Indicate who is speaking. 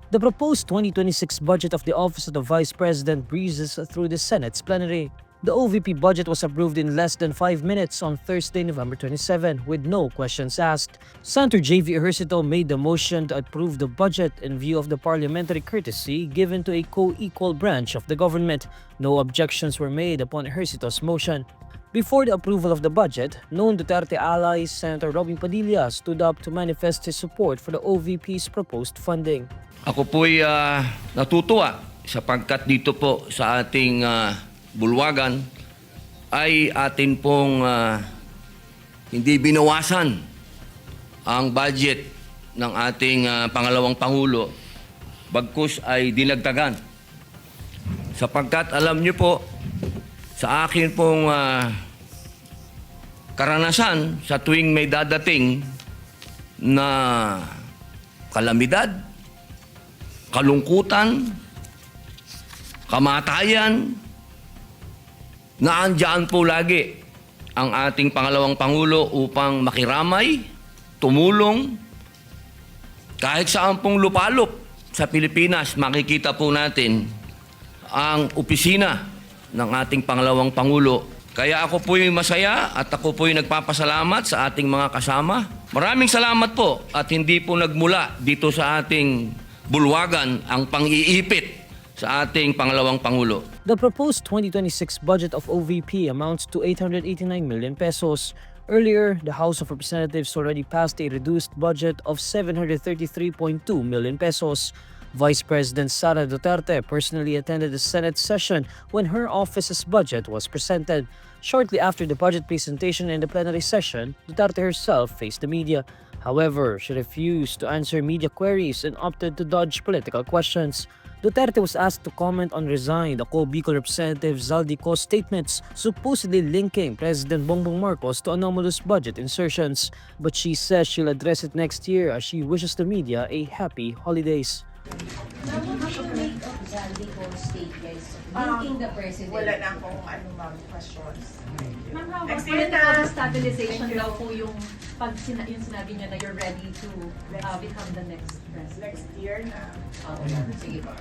Speaker 1: The proposed 2026 budget of the Office of the Vice President breezes through the Senate's plenary. The OVP budget was approved in less than 5 minutes on Thursday, November 27, with no questions asked. Senator J.V. Ejercito made the motion to approve the budget in view of the parliamentary courtesy given to a co-equal branch of the government. No objections were made upon Ejercito's motion. Before the approval of the budget, known Duterte ally Senator Robin Padilla stood up to manifest his support for the OVP's proposed funding.
Speaker 2: Ako po'y natutuwa sapagkat dito po sa ating bulwagan ay atin pong hindi binawasan ang budget ng ating pangalawang Pangulo, bagkus ay dinagdagan. Sapagkat alam niyo po, sa akin pong karanasan sa tuwing may dadating na kalamidad, kalungkutan, kamatayan, naandyan po lagi ang ating pangalawang Pangulo upang makiramay, tumulong. Kahit saan pong lupalop sa Pilipinas, makikita po natin ang opisina ng ating pangalawang Pangulo. Kaya ako po'y masaya at ako po'y nagpapasalamat sa ating mga kasama. Maraming salamat po at hindi po nagmula dito sa ating bulwagan ang pang-iipit sa ating pangalawang Pangulo.
Speaker 1: The proposed 2026 budget of OVP amounts to 889 million pesos. Earlier, the House of Representatives already passed a reduced budget of 733.2 million pesos. Vice President Sara Duterte personally attended the Senate session when her office's budget was presented. Shortly after the budget presentation in the plenary session, Duterte herself faced the media. However, she refused to answer media queries and opted to dodge political questions. Duterte was asked to comment on resigned Ako Bicol Representative Zaldi Co's statements supposedly linking President Bongbong Marcos to anomalous budget insertions. But she says she'll address it next year as she wishes the media a happy holidays.
Speaker 3: Now, what do you make of Zaldi Co's statements linking the president?
Speaker 4: Wala na akong anumang questions.
Speaker 5: Ma'am, how about
Speaker 4: Next year
Speaker 5: political
Speaker 4: na.
Speaker 5: stabilization
Speaker 4: Thank you.
Speaker 5: daw po yung yung sinabi niya na you're ready to become the next president?
Speaker 4: Next year na.
Speaker 3: Sige po.